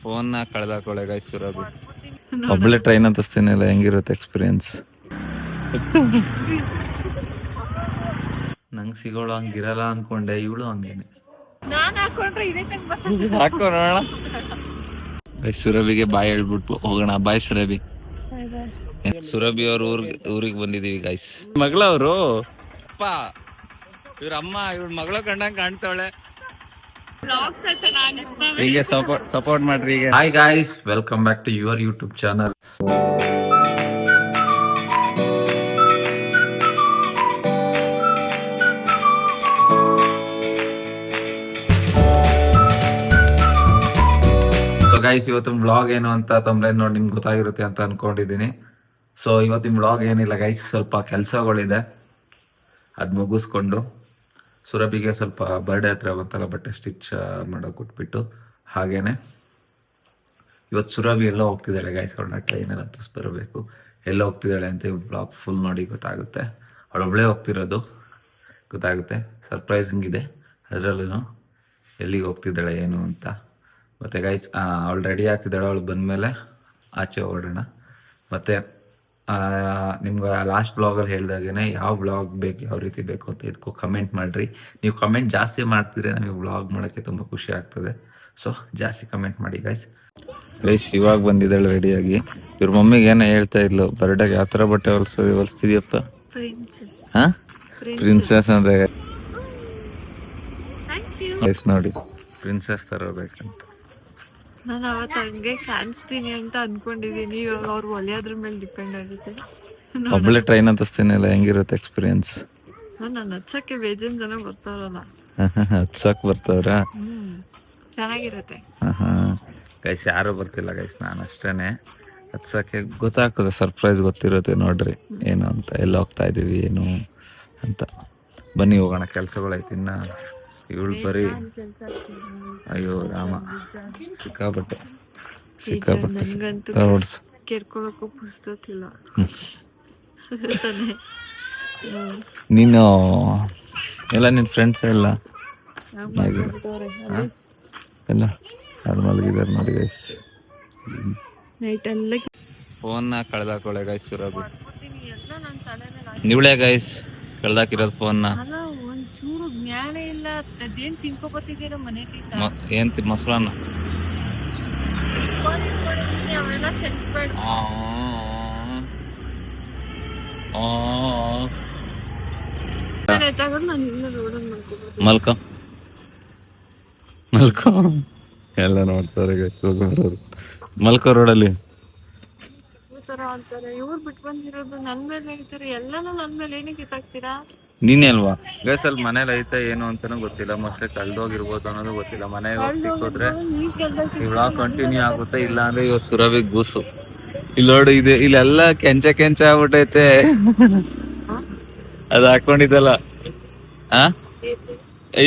Phone ಕಳೆದಾಕೊಳ್ಳೆ guys Surabhi ಒಬ್ಬಳೆ train ಹತ್ತಿಸ್ತೀನಿಲ್ಲ ಹೆಂಗಿರುತ್ತೆ experience ನಂಗೆ ಸಿಗೋಳು ಹಂಗಿರಲ್ಲ ಅನ್ಕೊಂಡೆ ಇವಳು ಹಂಗೇನೆ ಹಾಕೋ ನೋಡೋಣ ಗೈಸ್ ಸುರಭಿಗೆ ಬಾಯ್ ಹೇಳ್ಬಿಟ್ಟು ಹೋಗೋಣ ಬಾಯ್ ಸುರಭಿ ಸುರಭಿ ಅವ್ರ ಊರಿಗೆ ಬಂದಿದೀವಿ ಗೈಸ್ ಮಗಳವರು ಅಪ್ಪ ಇವ್ರ ಅಮ್ಮ ಇವ್ರ ಮಗಳು ಕಂಡಂಗ್ ಕಾಣ್ತಾವಳೆ ಹೀಗೆ ಸಪೋರ್ಟ್ ಮಾಡ್ರಿ ಈಗ hi guys welcome back to your YouTube channel so guys ಇವತ್ತಿನ ವ್ಲಾಗ್ ಏನು ಅಂತ ತೊಂದ್ರೆ ನೋಡಿ ನಿಮ್ಗೆ ಗೊತ್ತಾಗಿರುತ್ತೆ ಅಂತ ಅನ್ಕೊಂಡಿದ್ದೀನಿ. ಸೊ ಇವತ್ತಿನ ವ್ಲಾಗ್ ಏನಿಲ್ಲ ಗೈಸ್, ಸ್ವಲ್ಪ ಕೆಲಸಗಳಿದೆ ಅದು ಮುಗಿಸ್ಕೊಂಡು ಸುರಭಿಗೆ ಸ್ವಲ್ಪ ಬರ್ಡೇ ಹತ್ರ ಬಂತಲ್ಲ ಬಟ್ಟೆ ಸ್ಟಿಚ್ ಮಾಡೋಕೆ ಕೊಟ್ಬಿಟ್ಟು ಹಾಗೇನೆ ಇವತ್ತು ಸುರಭಿ ಎಲ್ಲ ಹೋಗ್ತಿದ್ದಾಳೆ ಗೈಸ್, ಅವಳನ್ನ ಟ್ರೈನಲ್ಲಿ ಹತ್ತಿಸ್ ಬರಬೇಕು. ಎಲ್ಲ ಹೋಗ್ತಿದ್ದಾಳೆ ಅಂತ ಇವ್ರು ಬ್ಲಾಗ್ ಫುಲ್ ನೋಡಿ ಗೊತ್ತಾಗುತ್ತೆ. ಅವಳೊಬ್ಬಳೇ ಹೋಗ್ತಿರೋದು ಗೊತ್ತಾಗುತ್ತೆ, ಸರ್ಪ್ರೈಸಿಂಗ್ ಇದೆ ಅದರಲ್ಲೂ ಎಲ್ಲಿಗೆ ಹೋಗ್ತಿದ್ದಾಳೆ ಏನು ಅಂತ. ಮತ್ತು ಗೈಸ್ ಅವಳು ರೆಡಿ ಆಗ್ತಿದ್ದಾಳೆ, ಅವಳು ಬಂದಮೇಲೆ ಆಚೆ ಹೊರಡೋಣ. ಮತ್ತು ನಿಮ್ಗೆ ಲಾಸ್ಟ್ ಬ್ಲಾಗಲ್ಲಿ ಹೇಳ್ದಾಗೇ ಯಾವ ಬ್ಲಾಗ್ ಬೇಕು ಯಾವ ರೀತಿ ಬೇಕು ಅಂತ ಇದಕ್ಕೂ ಕಮೆಂಟ್ ಮಾಡಿರಿ. ನೀವು ಕಮೆಂಟ್ ಜಾಸ್ತಿ ಮಾಡ್ತಿದ್ರೆ ನಮಗೆ ಬ್ಲಾಗ್ ಮಾಡೋಕ್ಕೆ ತುಂಬ ಖುಷಿ ಆಗ್ತದೆ. ಸೊ ಜಾಸ್ತಿ ಕಮೆಂಟ್ ಮಾಡಿ ಗೈಸ್. ಇವಾಗ ಬಂದಿದ್ದಾಳೆ ರೆಡಿಯಾಗಿ. ಇವ್ರ ಮಮ್ಮಿಗೆ ಏನೋ ಹೇಳ್ತಾ ಇದ್ಲು ಬರ್ಡೇಗೆ ಯಾವ ಥರ ಬಟ್ಟೆ ಹೊಲಿಸ್ತಿದ್ಯಪ್ಪ. ಹಾಂ ಪ್ರಿನ್ಸೆಸ್ ಅಂದ್ರೆ ಗೈಸ್ ನೋಡಿ ಪ್ರಿನ್ಸೆಸ್ ತರಬೇಕಂತ ನಾನು ಅವತ್ತು ಹಂಗೆ ಕಾಣಿಸ್ತೀನಿ ಅಂತ ಅನ್ಕೊಂಡಿದೀನಿ. ಇವಾಗ ಅವ್ರು ಹೊಲಿಯೋದ್ರ ಮೇಲೆ ಡಿಪೆಂಡ್ ಆಗುತ್ತೆ. ಒಬ್ಬಳೆ ಟ್ರೈನ್ ಹತ್ತಿಸ್ತೀನಿಲ್ಲ ಹೆಂಗಿರುತ್ತೆ ಎಕ್ಸ್ಪೀರಿಯನ್ಸ್. ನಾನು ಹಚ್ಚಕ್ಕೆ ಬೇಜಾನ್ ಜನ ಬರ್ತಾರಲ್ಲ, ಹಚ್ಚಕ್ ಬರ್ತಾವ್ರ ಚೆನ್ನಾಗಿರುತ್ತೆ. ಗೈಸ್ ಯಾರು ಬರ್ತಿಲ್ಲ ಗೈಸ್, ನಾನು ಅಷ್ಟೇನೆ ಹಚ್ಚಕ್ಕೆ ಗೊತ್ತಾಗ್ತದೆ, ಸರ್ಪ್ರೈಸ್ ಗೊತ್ತಿರುತ್ತೆ ನೋಡ್ರಿ ಏನು ಅಂತ, ಎಲ್ಲ ಹೋಗ್ತಾ ಇದೀವಿ ಏನು ಅಂತ. ಬನ್ನಿ ಹೋಗೋಣ, ಕೆಲ್ಸಗಳೈತಿ ಇನ್ನ. ಇವಳು ಬರೀ ಅಯ್ಯೋ ರಾಮ ಸಿಕ್ಕಾಪಟ್ಟೆ ಕೇರ್ಕೊಳಕ್ಕೂ ಪುಸ್ತಕಿಲ್ಲ. ನೀನು ಎಲ್ಲ ನಿನ್ನ ಫ್ರೆಂಡ್ಸ್ ಎಲ್ಲ ಎಲ್ಲ ಅದು ಮಲಗಿದ್ದಾರೆ ನೋಡಿ ಗೈಸ್. ಫೋನ್ನ ಕಳೆದಾಕೊಳ್ಳೆ ಗೈಸ್ ಸುರಭಿ. ನೀವಳೆ ಗೈಸ್ ಕಳ್ದಾಕಿರೋದು ಫೋನ್ನ. ಒಂಚೂರು ಜ್ಞಾನ ಇಲ್ಲ, ಅದೇನ್ ತಿನ್ಕೋಬತ್ತಿದ್ದೀರ ಮನೇಲಿ. ಏನ್ ಮೊಸರನ್ನ ಮಲ್ಕೋ ಮಲ್ಕೋ ಎಲ್ಲ ನೋಡ್ತಾರೆ ಮಲ್ಕೋ ರೋಡಲ್ಲಿ ಅಂತಾರೆ. ಇವ್ರು ಬಿಟ್ಟು ಬಂದಿರೋದು ನನ್ ಮೇಲೆ ಹೇಳ್ತಾರೆ, ಎಲ್ಲಾನು ನನ್ ಮೇಲೆ ಏನಕ್ಕೆ ಕಿತ್ತಾಕ್ತೀರಾ? ನೀನೇ ಅಲ್ವಾ ಗೈಸ್, ಅಲ್ಲಿ ಮನೇಲಿ ಐತೆ ಏನು ಅಂತಾನು ಗೊತ್ತಿಲ್ಲ, ಮೋಸ್ಟ್ಲಿ ಕಳ್ದೋಗಿರ್ಬೋದು ಅನ್ನೋದು ಗೊತ್ತಿಲ್ಲ. ಮನೆಗೆ ಹೋಗಿ ಸಿಕ್ಕಿದ್ರೆ ಇವಾಗ ಕಂಟಿನ್ಯೂ ಆಗುತ್ತೆ, ಇಲ್ಲ ಅಂದ್ರೆ ಇವಾಗ ಸುರಭಿ ಗೂಸು. ಇಲ್ಲಿ ನೋಡು ಇದೆ, ಇಲ್ಲೆಲ್ಲ ಕೆಂಚ ಆಗ್ಬಿಟ್ಟೈತೆ. ಅದು ಹಾಕೊಂಡಿದ್ದಲ್ಲ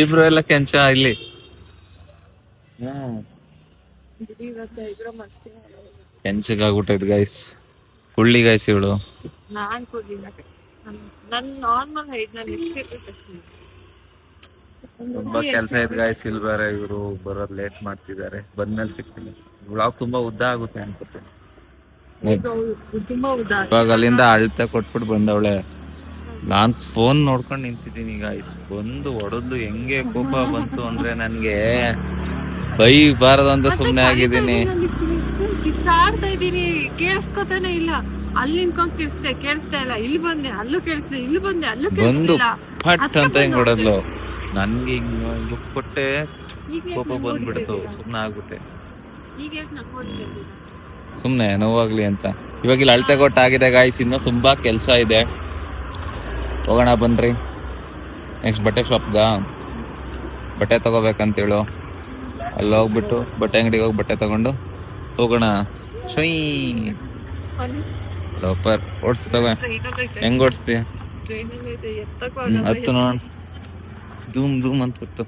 ಇಬ್ರು ಎಲ್ಲ ಕೆಂಚ ಇಲ್ಲಿ. ಕೆಂಚಗಾಗ್ಬಿಟ್ಟೈತೆ ಗೈಸ್, ಕುಳ್ಳಿ ಗೈಸ್ ಇವಳು. ತುಂಬಾ ಕೆಲ್ಸ ಐತೆ ಗೈಸ್, ಇಲ್ಲಿ ಬೇರೆ ಇವರು ಬರೋದ್ ಲೇಟ್ ಮಾಡ್ತಿದ್ದಾರೆ. ಬಂದ್ಮೇಲೆ ಸಿಗ್ತೀನಿ. ಬ್ಲಾಗ್ ತುಂಬಾ ಉದ್ದ ಆಗುತ್ತೆ ಅನ್ಕೋತೀನಿ. ಇವಾಗ ಅಲ್ಲಿಂದ ಅಳ್ತೆ ಕೊಟ್ಬಿಟ್ಟು ಬಂದವಳೆ, ನಾನ್ ಫೋನ್ ನೋಡ್ಕೊಂಡು ನಿಂತಿದ್ದೀನಿ ಗೈಸ್. ಬಂದು ಹೊಡೆದ್ಲು, ಹೆಂಗೆ ಕೋಪ ಬಂತು ಅಂದ್ರೆ ನನ್ಗೆ ಬೈಬಾರದು ಅಂತ ಸುಮ್ನೆ ಆಗಿದ್ದೀನಿ. ಕಿಚ್ಚಾಡ್ತಾ ಇದೀನಿ, ಕೇಳಿಸ್ಕೊತಾನೆ ಇಲ್ಲ. ಅಲ್ಲಿ ನಿಂತ್ಕೊಂಡ್ ಕೇಳಿಸ್ತಾ ಇಲ್ಲ, ಇಲ್ಲಿ ಬಂದೆ ಅಲ್ಲೂ ಕೇಳಿಸ್ದೆ, ಇಲ್ಲಿ ಬಂದೆ ಅಲ್ಲೂ ಕೇಳಿಸ್ತಿಲ್ಲ. ಫಟ್ ಅಂತ ಹೆಂಗ್ ಹೊಡೆದ್ಲು, ನನ್ಗೆ ಹಿಂಗ್ ಕೊಟ್ಟೆ, ಕೋಪ ಬಂದ್ಬಿಡ್ತು, ಸುಮ್ನೆ ಆಗ್ಬಿಟ್ಟೆ. ಸುಮ್ನೆ ನೋವಾಗ್ಲಿ ಅಂತ. ಇವಾಗ ಇಲ್ಲಿ ಅಳತೆ ಕೊಟ್ಟಾಗಿದೆ ಗಾಯ್ಸ್, ಇನ್ನೂ ತುಂಬಾ ಕೆಲ್ಸ ಇದೆ. ಹೋಗೋಣ ಬನ್ರಿ, ನೆಕ್ಸ್ಟ್ ಬಟ್ಟೆ ಶಾಪ್ಗ ಬಟ್ಟೆ ತಗೋಬೇಕಂತೇಳು. ಅಲ್ಲಿ ಹೋಗ್ಬಿಟ್ಟು ಬಟ್ಟೆ ಅಂಗಡಿಗೆ ಹೋಗಿ ಬಟ್ಟೆ ತಗೊಂಡು ಹೋಗೋಣ. ಸೂಪರ್ ಓಡಿಸ್ ತಗೋ. ಹೆಂಗ್ ಓಡಿಸ್ತೀಯ? ಹತ್ತು ನೋಡ, ಧೂಮ್ ಧೂಮ್ ಅಂತ ಹತ್ತು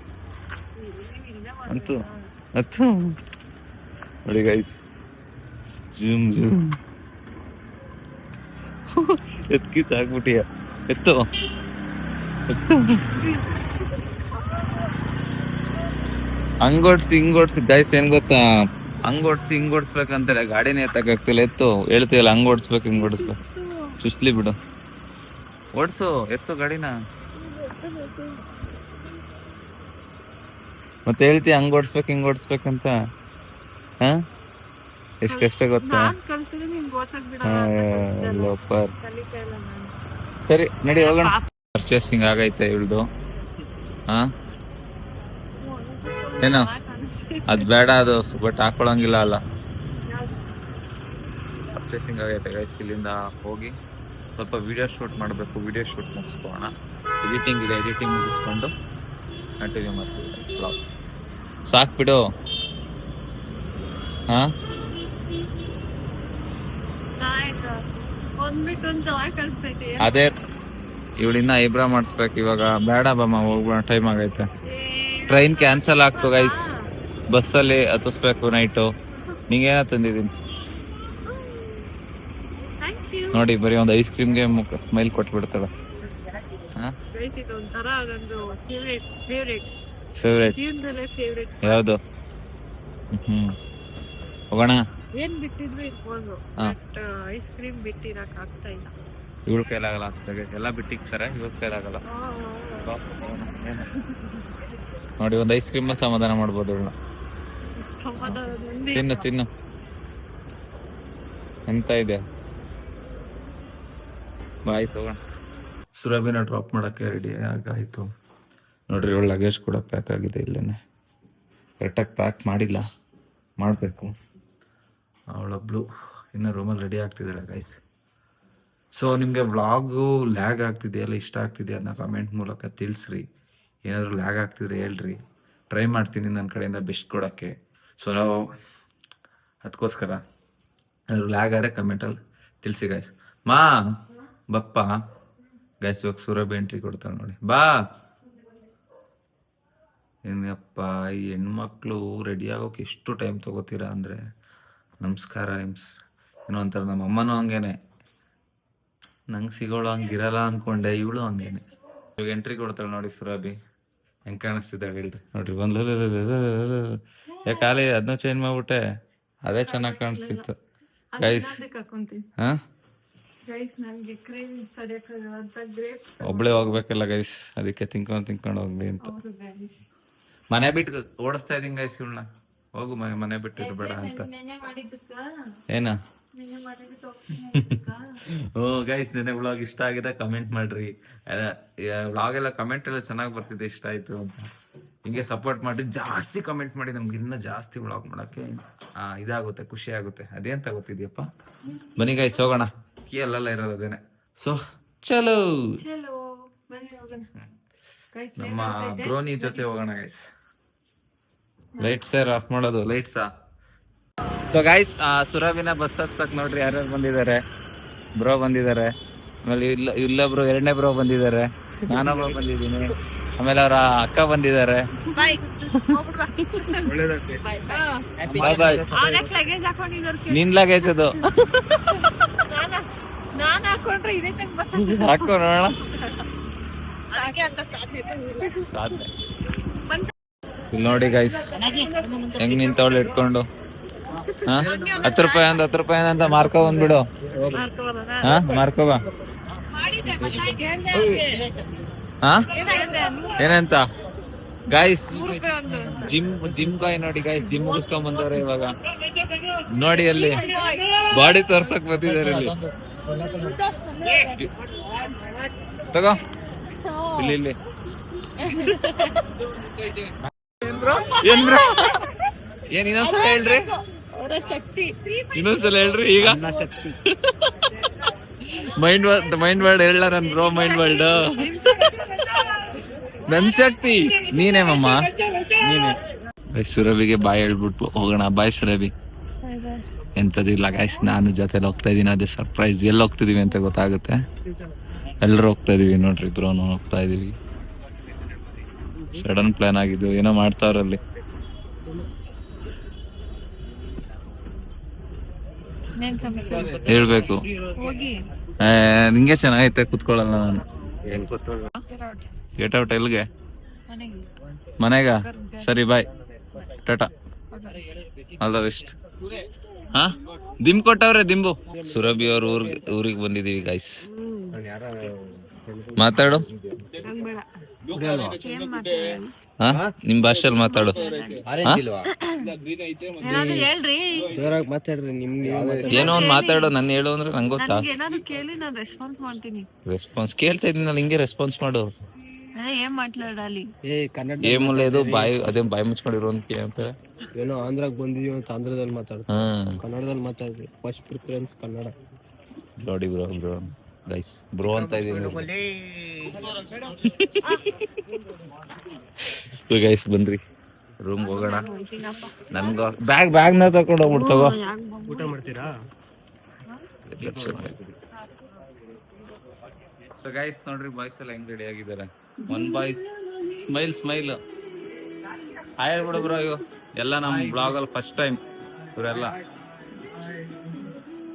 ಅಂತೂ ಹತ್ತು ನೋಡಿ ಗೈಸ್. ಜೂಮ್ ಜೂಮ್ ಎತ್ಕಿತ್ ಹಾಕ್ಬಿಟ್ಟಿಯ, ಎತ್ತು ಎತ್ತು. ಹಂಗೋಡ್ಸಿ ಹಿಂಗೋಡ್ಸಿ ಗೈಸ್. ಏನ್ ಗೊತ್ತಾ, ಹಂಗ್ ಓಡಿಸಿ ಹಿಂಗ್ ಓಡಿಸ್ಬೇಕಂತಾರೆ, ಗಾಡಿನೇ ಎತ್ತಕ್ಕಾಗ್ತಿಲ್ಲ. ಎತ್ತು ಹೇಳ್ತೀಯಲ್ಲ, ಹಂಗ್ ಓಡಿಸ್ಬೇಕು ಹಿಂಗ್ ಓಡಿಸ್ಬೇಕು. ಚುಸ್ಲಿ ಬಿಡು, ಓಡಿಸು, ಎತ್ತು ಗಾಡಿನ. ಮತ್ತೆ ಹೇಳ್ತೀಯ ಹಂಗ್ ಓಡಿಸ್ಬೇಕು ಹಿಂಗ್ ಓಡಿಸ್ಬೇಕಂತ. ಹಾ, ಎಷ್ಟ್ ಕಷ್ಟ ಗೊತ್ತಾ? ಲೋಪರ್. ಸರಿ ನಡಿ ಹೋಗೋಣ. ಪರ್ಚೇಸಿಂಗ್ ಆಗೈತೆ ಇವಳ್ದು. ಹಾ ಏನೋ ಅದ್ ಬೇಡ, ಅದು ಬಟ್ ಹಾಕೊಳಂಗಿಲ್ಲ ಅಲ್ಲ. ಪರ್ಚೇಸಿಂಗ್ ಆಗೈತೆ ಗೈಸ್. ಇಲ್ಲಿಂದ ಹೋಗಿ ಸ್ವಲ್ಪ ವಿಡಿಯೋ ಶೂಟ್ ಮಾಡಬೇಕು. ವಿಡಿಯೋ ಶೂಟ್ ಮುಗಿಸ್ಕೋಣ. ಎಡಿಟಿಂಗ್ ಇದೆ, ಎಡಿಟಿಂಗ್ ಮುಗಿಸ್ಕೊಂಡು ಕಂಟಿನ್ಯೂ ಮಾಡ್ತೀವಿ ಬ್ಲಾಗ್. ಸಾಕ್ ಬಿಡು. ಹಾ ಅದೇ ಇವಳಿನ್ನ ಐಬ್ರಾ ಮಾಡಿಸ್ಬೇಕು ಇವಾಗ. ಬೇಡ ಬಮ್ಮ, ಹೋಗ್ಬೋಣ, ಟೈಮ್ ಆಗೈತೆ. ಟ್ರೈನ್ ಕ್ಯಾನ್ಸಲ್ ಆಗ್ತು ಗೈಸ್. ಬಸ್ಸಲ್ಲಿ ಹತ್ತಿಸ್ಬೇಕು ನೈಟು. ನಿಂಗೇನ ತಂದಿದ್ದೀನಿ ನೋಡಿ, ಬರೀ ಒಂದು ಐಸ್ ಕ್ರೀಮ್ಗೆ ಸ್ಮೈಲ್ ಕೊಟ್ಬಿಡ್ತಾಳೆ. ಫೇವ್ರೇಟ್ ಯಾವುದು? ಹೋಗೋಣ. ಏನ್ ಬಿಟ್ಟಿದ್ರು ಇರ್ಬೋದು, ಐಸ್ ಕ್ರೀಮ್ ಬಿಟ್ಟಿರಕ್ ಆಗ್ತಾ ಇಲ್ಲ. ಇವಳ ಕೈಲಾಗಲ್ಲ ಅಷ್ಟಾಗೆ, ಎಲ್ಲ ಬಿಟ್ಟಿಕ್ತಾರೆ, ಇವ್ರ ಕೈಲಾಗಲ್ಲ. ನೋಡಿ, ಒಂದು ಐಸ್ ಕ್ರೀಮ್ ಸಮಾಧಾನ ಮಾಡ್ಬೋದು ಇವಳನ್ನ. ತಿನ್ನು ತಿನ್ನು, ಎಂತ ಇದೆ. ಬಾಯ್ ತಗೋಣ. ಸುರಭಿನ ಡ್ರಾಪ್ ಮಾಡಕ್ಕೆ ರೆಡಿ ಆಗಾಯ್ತು ನೋಡ್ರಿ. ಇವಳ ಲಗೇಜ್ ಕೂಡ ಪ್ಯಾಕ್ ಆಗಿದೆ ಇಲ್ಲೇನೆ. ಕರೆಕ್ಟಾಗಿ ಪ್ಯಾಕ್ ಮಾಡಿಲ್ಲ, ಮಾಡಬೇಕು. ಅವಳೊಬ್ಳು ಇನ್ನು ರೂಮಲ್ಲಿ ರೆಡಿ ಆಗ್ತಿದ್ದಾಳೆ ಗೈಸ್. ಸೊ ನಿಮಗೆ ವ್ಲಾಗು ಲ್ಯಾಗ್ ಆಗ್ತಿದೆಯಲ್ಲ, ಇಷ್ಟ ಆಗ್ತಿದೆಯಾ ಅದನ್ನ ಕಮೆಂಟ್ ಮೂಲಕ ತಿಳಿಸ್ರಿ. ಏನಾದರೂ ಲ್ಯಾಗ್ ಆಗ್ತಿದ್ರೆ ಹೇಳ್ರಿ, ಟ್ರೈ ಮಾಡ್ತೀನಿ ನನ್ನ ಕಡೆಯಿಂದ ಬೆಸ್ಟ್ ಕೊಡೋಕ್ಕೆ. ಸೊ ನಾವು ಅದಕ್ಕೋಸ್ಕರ ಏನಾದರೂ ಲ್ಯಾಗ್ ಆದರೆ ಕಮೆಂಟಲ್ಲಿ ತಿಳಿಸಿ ಗೈಸ್. ಮಾ ಬಪ್ಪ ಗೈಸ್, ಇವಾಗ ಸುರಭಿ ಎಂಟ್ರಿ ಕೊಡ್ತಾಳೆ ನೋಡಿ. ಬಾ. ಏನಪ್ಪ ಈ ಹೆಣ್ಮಕ್ಳು ರೆಡಿ ಆಗೋಕೆ ಎಷ್ಟು ಟೈಮ್ ತೊಗೋತೀರಾ ಅಂದರೆ, ನಮಸ್ಕಾರ. ಏನೋ ಅಂತಾರೆ, ನಮ್ಮ ಅಮ್ಮನೂ ಹಂಗೇನೆ. ನಂಗೆ ಸಿಗೋಳು ಹಂಗಿರಲ್ಲ ಅಂದ್ಕೊಂಡೆ, ಇವಳು ಹಂಗೇನೆ. ಇವಾಗ ಎಂಟ್ರಿ ಕೊಡ್ತಾಳೆ ನೋಡಿ ಸುರಭಿ. ಹೆಂಗೆ ಕಾಣಿಸ್ತಿದ್ದಾಳೆ ಹೇಳ್ರಿ. ನೋಡ್ರಿ ಬಂದ್ಲು. ಯಾಕೆ ಅದನ್ನ ಚೇಂಜ್ ಮಾಡ್ಬಿಟ್ಟೆ? ಅದೇ ಚೆನ್ನಾಗಿ ಕಾಣಿಸ್ತಿತ್ತು ಗೈಸ್. ಹಾಂ, ಒಬ್ಳೆ ಹೋಗ್ಬೇಕಲ್ಲ ಗೈಸ್, ಅದಕ್ಕೆ ತಿನ್ಕೊಂಡು ಹೋಗ್ಲಿ ಅಂತ. ಮನೆ ಬಿಟ್ಟು ಓಡಿಸ್ತಾ ಇದೀನಿ ಗೈಸ್ ಇವಳನ್ನ. ಹೋಗು ಮನೆ ಬಿಟ್ಟು ಇರಬೇಡ ಅಂತ. ಏನ? ಹ್ಞೂ ಗೈಸ್, ನೆನ್ನೆ ವ್ಲಾಗ್ ಇಷ್ಟ ಆಗಿದೆ ಕಮೆಂಟ್ ಮಾಡ್ರಿ. ವ್ಲಾಗ್ ಎಲ್ಲ ಕಮೆಂಟ್ ಎಲ್ಲ ಚೆನ್ನಾಗಿ ಬರ್ತಿದೆ, ಇಷ್ಟ ಆಯ್ತು ಅಂತ. ಹಿಂಗೆ ಸಪೋರ್ಟ್ ಮಾಡಿ, ಜಾಸ್ತಿ ಕಮೆಂಟ್ ಮಾಡಿ, ನಮ್ಗೆ ಇನ್ನೂ ಜಾಸ್ತಿ ವ್ಲಾಗ್ ಮಾಡಕ್ಕೆ ಇದಾಗುತ್ತೆ, ಖುಷಿ ಆಗುತ್ತೆ. ಅದೇಂತ ಗೊತ್ತಿದ್ಯಪ್ಪ. ಬನ್ನಿ ಗೈಸ್ ಹೋಗೋಣ. ಕೀ ಅಲ್ಲೆಲ್ಲ ಇರೋದು ಅದೇನೆ. ಸೊ ಚಲೋ ನಮ್ಮ ಬ್ರೋನಿ ಜೊತೆ ಹೋಗೋಣ ಗೈಸ್. ಲೈಟ್ಸ್ ಆಫ್ ಮಾಡೋದು, ಲೈಟ್ಸಾ. ಸೊ ಗೈಸ್, ಸುರಭಿನ ಬಸ್ ಹತ್ಸಕ್ ನೋಡ್ರಿ ಯಾರ್ಯಾರು ಬಂದಿದ್ದಾರೆ. ಬ್ರೋ ಬಂದಿದ್ದಾರೆ, ಆಮೇಲೆ ಇಲ್ಲೊಬ್ರು ಎರಡನೇ ಬ್ರೋ ಬಂದಿದ್ದಾರೆ, ನಾನೊಬ್ರು ಬಂದಿದ್ದೀನಿ, ಆಮೇಲೆ ಅವರ ಅಕ್ಕ ಬಂದಿದ್ದಾರೆ. ಬಾಯ್ ಬಾಯ್. ನಿನ್ ಲಗೇಜ್ ಅದು ಹಾಕೋ ನೋಡೋಣ. ಇಲ್ಲಿ ನೋಡಿ ಗೈಸ್, ಹೆಂಗ್ ನಿಂತವಳು ಇಟ್ಕೊಂಡು. 10 ರೂಪಾಯಿ ಅಂತ ಮಾರ್ಕೊ ಬಂದ್ಬಿಡು. ಹಾ, ಮಾರ್ಕೊ ಬಾ. ಹಾ, ಏನಂತ ಗೈಸ್? ಜಿಮ್ ಬಾಯ್ ನೋಡಿ ಗೈಸ್, ಜಿಮ್ ಮುಗಿಸ್ಕೊಂಡ್ ಬಂದವ್ರೆ ಇವಾಗ. ನೋಡಿ ಅಲ್ಲಿ ಬಾಡಿ ತೋರ್ಸಕ್ ಬಂದಿದ್ದಾರೆ ಇಲ್ಲಿ. ತಗೋ ಇಲ್ಲಿ. ಏನ್ ಇನ್ನೊಂದ್ಸಲ ಹೇಳ್ರಿ, ಇನ್ನೊಂದ್ಸಲ ಹೇಳ್ರಿ. ಈಗ ಮೈಂಡ್ ವರ್ಲ್ಡ್ ಹೇಳ ನನ್ ಬ್ರೋ. ಮೈಂಡ್ ವರ್ಲ್ಡ್ ನನ್ ಶಕ್ತಿ ನೀನೇ ಮಮ್ಮ, ನೀನೆ. ಸುರಭಿಗೆ ಬಾಯ್ ಹೇಳ್ಬಿಟ್ಟು ಹೋಗೋಣ. ಬಾಯ್ ಸುರಭಿ. ಎಂತದಿಲ್ಲ ಗೈಸ್, ನಾನು ಜೊತೆಲಿ ಹೋಗ್ತಾ ಇದೀನಿ. ಅದೇ ಸರ್ಪ್ರೈಸ್. ಎಲ್ಲಿ ಹೋಗ್ತಿದೀವಿ ಅಂತ ಗೊತ್ತಾಗುತ್ತೆ. ಎಲ್ಲರೂ ಹೋಗ್ತಾ ಇದೀವಿ ನೋಡ್ರಿ, ಬ್ರೋನು ಹೋಗ್ತಾ ಇದೀವಿ. ಸಡನ್ ಪ್ಲಾನ್ ಆಗಿದ್ದು, ಏನೋ ಮಾಡ್ತಾವ್ರಲ್ಲಿ. ಹೇಳ್ಬೇಕು. ನಿಂಗೆ ಚೆನ್ನಾಗೈತೆ, ಕುತ್ಕೊಳ್ಳಲ್ಲ ನಾನು. ಗೆಟ್ ಔಟ್ ಎಲ್ಗೆ? ಮನೆಗ? ಸರಿ ಬಾಯ್, ಟಾಟಾ. All the best. ಹಾ ದಿಂಬು ಕೊಟ್ಟವ್ರೆ ದಿಂಬು. ಸುರಭಿ ಅವ್ರ ಊರಿಗೆ ಬಂದಿದೀವಿ ಗೈಸ್. ಮಾತಾಡು. ಹಾ ನಿಮ್ ಭಾಷೆಯಲ್ಲಿ ಮಾತಾಡು. ಹೇಳ್ರಿ, ಏನೋ ಒಂದ್ ಮಾತಾಡು. ನನ್ ಹೇಳು ಅಂದ್ರೆ ನಂಗೆ ಗೊತ್ತಾ. ಏನಾದ್ರು ಕೇಳಿ ನಾನು ರೆಸ್ಪಾನ್ಸ್ ಮಾಡ್ತೀನಿ. ರೆಸ್ಪಾನ್ಸ್ ಕೇಳ್ತಾ ಇದೀನಿ, ಹಿಂಗೆ ರೆಸ್ಪಾನ್ಸ್ ಮಾಡು. ಏನ್ ಮಾತಾಡಲಿ? ಏನ್ ಇದು ಬಾಯಿ ಅದೇ ಬಾಯಿ ಮುಚ್ಕೊಂಡಿರೋ ಅಂತ. ಏನೋ ಆಂಧ್ರಾಗ್ ಬಂದಿದೀವಿ ಅಂತ ಆಂಧ್ರದಲ್ಲಿ ಮಾತಾಡ್ತೀವಿ, ಕನ್ನಡದಲ್ಲಿ ಮಾತಾಡ್ತೀವಿ. First preference Kannada. ನೋಡಿ ಬ್ರೋ ಗೈಸ್ ಬ್ರೋ ಅಂತ ಇದೀನಿ ಗೈಸ್. ಬನ್ರಿ ರೂಮ್ ಹೋಗೋಣ. ನನ್ಗ ಬ್ಯಾಗ್ ನ ತಗೊಂಡು ಹೋಗ್ಬಿಟ್ಟು ತಗೋ. ಊಟ ಮಾಡ್ತೀರಾ? ಗೈಸ್ ನೋಡ್ರಿ ಬಾಯ್ಸ್ ಎಲ್ಲ ಹೆಂಗ್ ರೆಡಿ ಆಗಿದ್ದಾರೆ. ಒನ್ ಬಾಯ್ಸ್ ಸ್ಮೈಲ್ ಹಾಯ್ ಹೇಳ್ಬಿಡು ಬ್ರೋ. ಇವು ಎಲ್ಲ ನಮ್ ಬ್ಲಾಗ್ ಅಲ್ಲಿ ಫಸ್ಟ್ ಟೈಮ್ ಇವರೆಲ್ಲ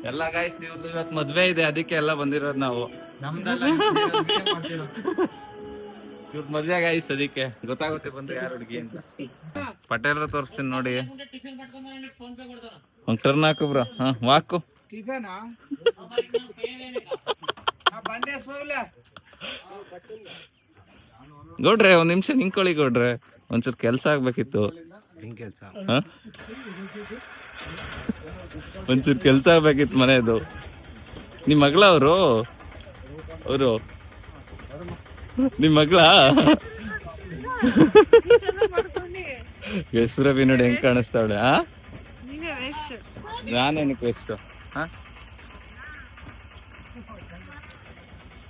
ಎಲ್ಲ ಗೈಸ್. ಇವತ್ತು ಮದ್ವೆ ಇದೆ, ಅದಕ್ಕೆ ಎಲ್ಲ ಬಂದಿರೋದು ನಾವು. ಇವ್ರ ಮದ್ವೆ ಗೈಸ್, ಅದಕ್ಕೆ ಗೊತ್ತಾಗುತ್ತೆ ಬಂದ್ರೆ ಯಾರು ಹುಡುಗಿ ಅಂತ. ಪಟೇಲ್ರ ತೋರಿಸ್ತೀನಿ ನೋಡಿ. ಒಂದ್ ಟರ್ನ್ ಹಾಕು ಬ್ರೋ. ಹಾ ವಾಕು ಗೌಡ್ರೆ, ಒಂದ್ ನಿಮಿಷ ನಿಂತ್ಕೊಳ್ಳಿ ಗೌಡ್ರೆ. ಒಂಚೂರು ಕೆಲ್ಸ ಆಗ್ಬೇಕಿತ್ತು. ಒಂಚೂರು ಕೆಲ್ಸ ಆಗ್ಬೇಕಿತ್ತು ಮನೆಯದು. ನಿಮ್ ಮಗಳ ಅವರು ನಿಮ್ ಮಗಳ ಸುರಭಿ ನೋಡಿ ಹೆಂಗ್ ಕಾಣಿಸ್ತಾವಳೆ. ನಾನೇನಕ್ಕೆ ವೆಸ್ಟ್.